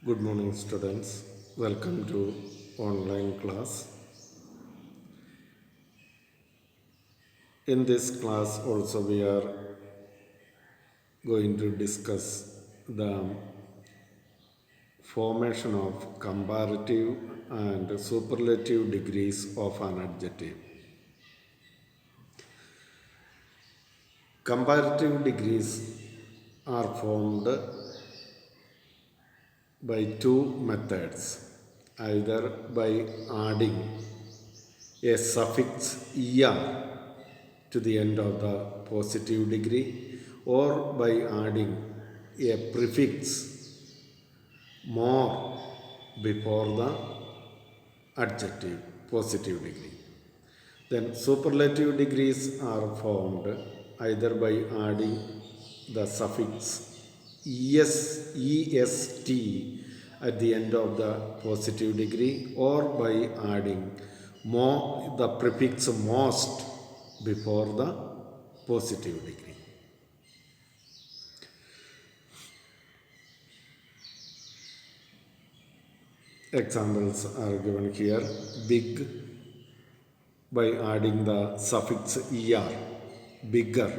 Good morning, students. Welcome to online class. In this class, also we are going to discuss the formation of comparative and superlative degrees of an adjective. Comparative degrees are formed by two methods, either by adding a suffix er to the end of the positive degree or by adding a prefix more before the adjective positive degree. Then superlative degrees are formed either by adding the suffix est at the end of the positive degree or by adding the prefix most before the positive degree. Examples are given here. Big, by adding the suffix er, bigger,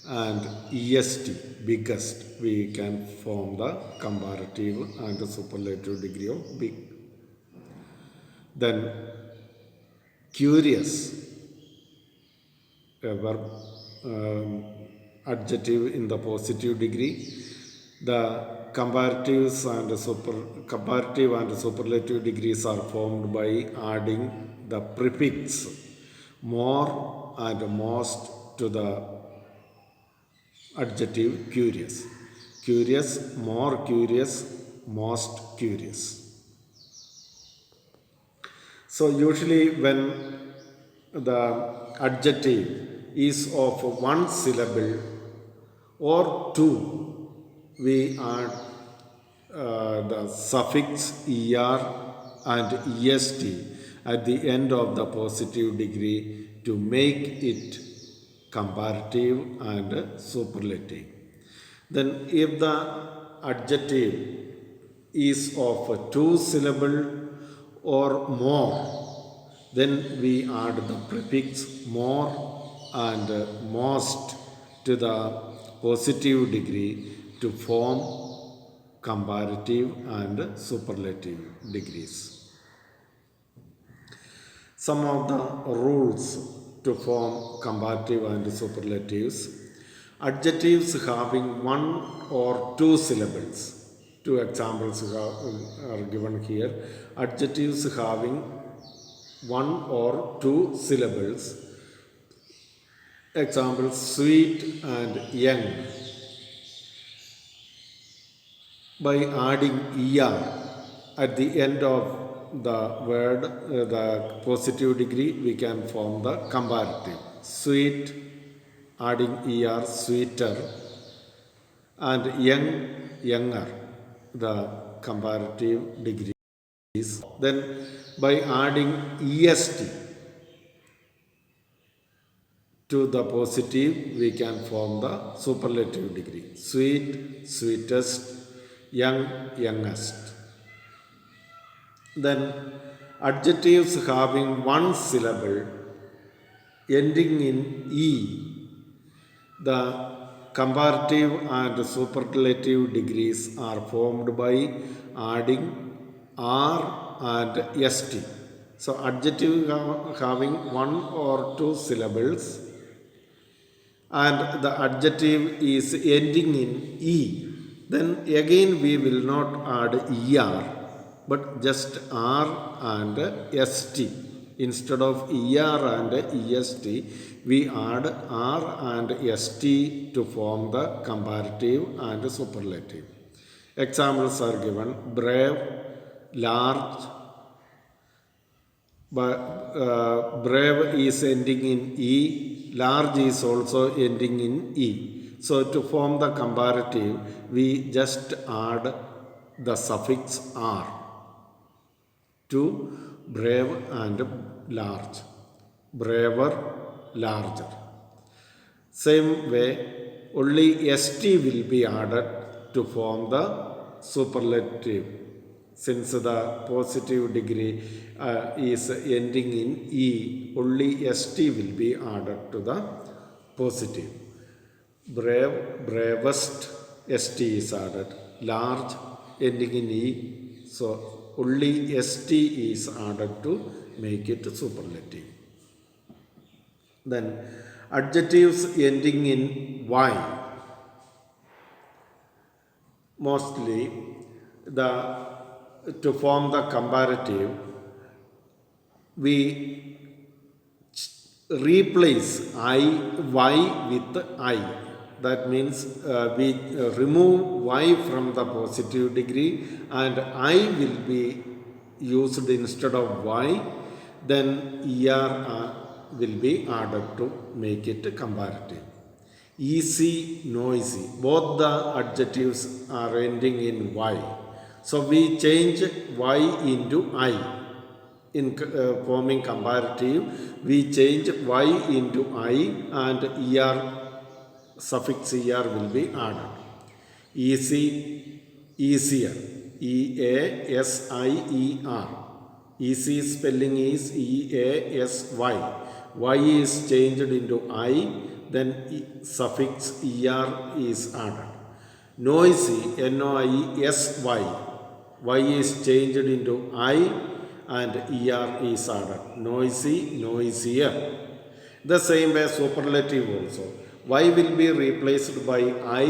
and est, biggest, we can form the comparative and superlative degree of big. Then curious, a verb, adjective in the positive degree. The comparative and superlative degrees are formed by adding the prefix more and most to the adjective curious. Curious, more curious, most curious. So usually when the adjective is of one syllable or two, we add the suffix er and est at the end of the positive degree to make it comparative and superlative. Then if the adjective is of two syllable or more, then we add the prefix more and most to the positive degree to form comparative and superlative degrees. Some of the rules to form comparative and superlatives: adjectives having one or two syllables. Two examples are given here. Adjectives having one or two syllables. Examples: sweet and young. By adding er at the end of the word, the positive degree, we can form the comparative. Sweet, adding er, sweeter, and young, younger, the comparative degrees. Then by adding est to the positive, we can form the superlative degree. Sweet, sweetest, young, youngest. Then adjectives having one syllable ending in e, the comparative and superlative degrees are formed by adding r and st. So adjective having one or two syllables and the adjective is ending in e, then again we will not add er but just r and st. Instead of er and est, we add r and st to form the comparative and superlative. Examples are given: brave, large. Brave is ending in e, large is also ending in e. So to form the comparative, we just add the suffix r to brave and large. Braver, larger. Same way, only st will be added to form the superlative, since the positive degree is ending in E, only ST will be added to the positive. Brave, bravest, ST is added. Large, ending in E, so only ST is added to make it superlative. Then adjectives ending in Y, mostly to form the comparative, we replace Y with I. That means we remove Y from the positive degree and I will be used instead of Y. Then ER will be added to make it comparative. Easy, noisy, both the adjectives are ending in Y. So we change Y into I. In forming comparative, we change Y into I and ER, suffix ER will be added. Easy, easier, EASIER. Easy spelling is EASY. Y is changed into I, then suffix ER is added. Noisy, NOISY. Y is changed into I and ER is added. Noisy, noisier. The same way superlative also. Y will be replaced by I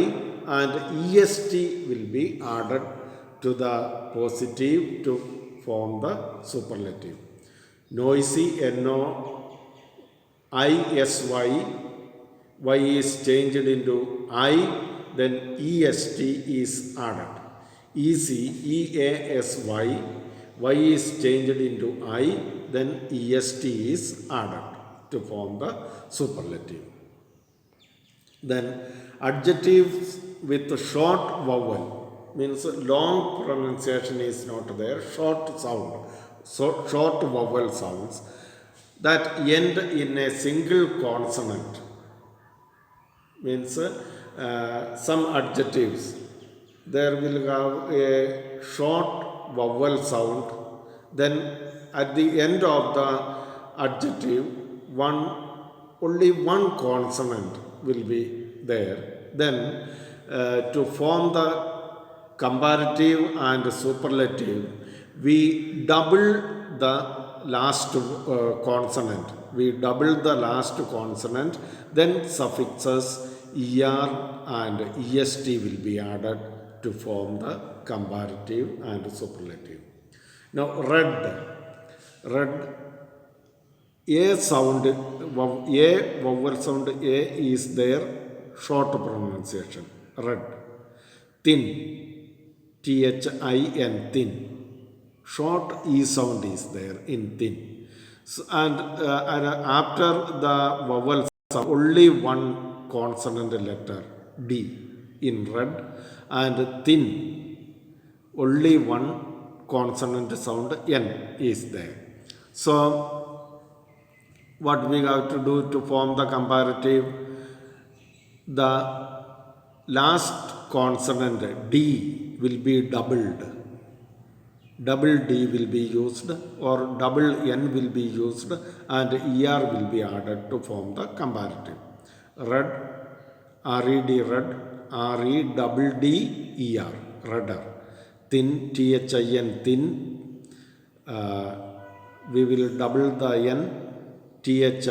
and EST will be added to the positive to form the superlative. Noisy, NOISY. Y is changed into I, then EST is added. Easy, EASY. Y is changed into I, then EST is added to form the superlative. Then adjectives with short vowel, means long pronunciation is not there, short sound, so short vowel sounds that end in a single consonant, means some adjectives there will have a short vowel sound, then at the end of the adjective only one consonant will be there. Then to form the comparative and superlative, we double the last consonant. We double the last consonant, then suffixes ER and EST will be added to form the comparative and superlative. Now red, A sound, A vowel sound A is there, short pronunciation, red. Thin, THIN, thin. Short E sound is there in thin. So, and after the vowel sound, only one consonant letter D in red, and thin, only one consonant sound N is there. So what we have to do to form the comparative? The last consonant D will be doubled. Double D will be used or double N will be used and ER will be added to form the comparative. Red, RED, red, REDDER, redder. Thin, THIN, thin. We will double the N, THINNER,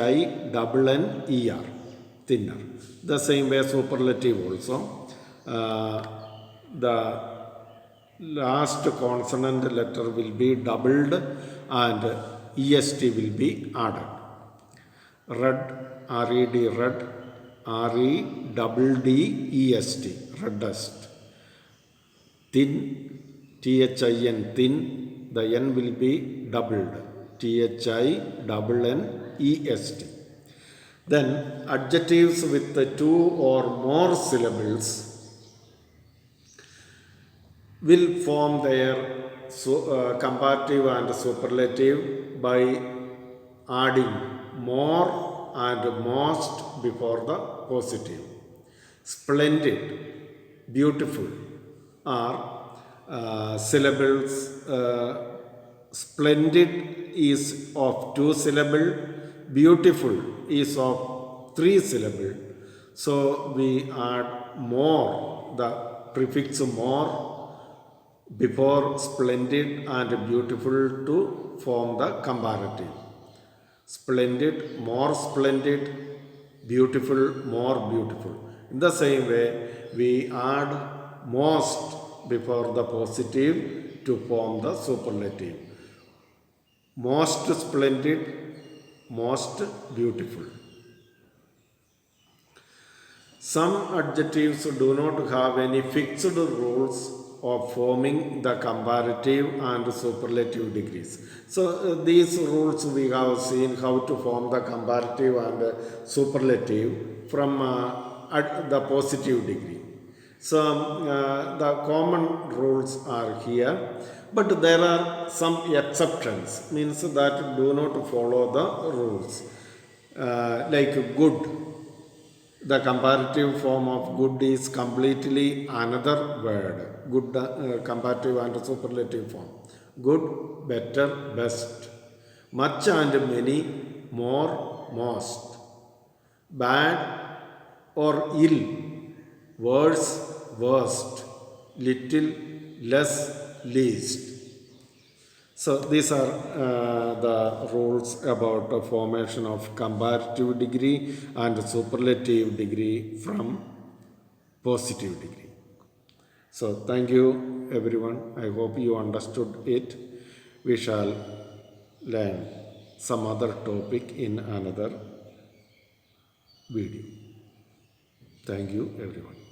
thinner. The same way superlative also. The last consonant letter will be doubled and EST will be added. Red, RED, red, REDDEST, reddest. Thin, THIN, thin, the N will be doubled, THINNEST. Then adjectives with the two or more syllables will form their comparative and superlative by adding more and most before the positive. Splendid, beautiful are syllables. Splendid is of 2 syllable, beautiful is of 3 syllable. So we add more, the prefix more before splendid and beautiful to form the comparative. Splendid, more splendid, beautiful, more beautiful. In the same way, we add most before the positive to form the superlative. Most splendid, most beautiful. Some adjectives do not have any fixed rules of forming the comparative and superlative degrees. So, these rules we have seen how to form the comparative and superlative from at the positive degree. So, the common rules are here, but there are some exceptions, means that do not follow the rules. Like good, the comparative form of good is completely another word. Good, comparative and superlative form. Good, better, best. Much and many, more, most. Bad or ill, worse, worst. Little, less, least. So these are the rules about the formation of comparative degree and superlative degree from positive degree. So thank you everyone. I hope you understood it. We shall learn some other topic in another video. Thank you everyone.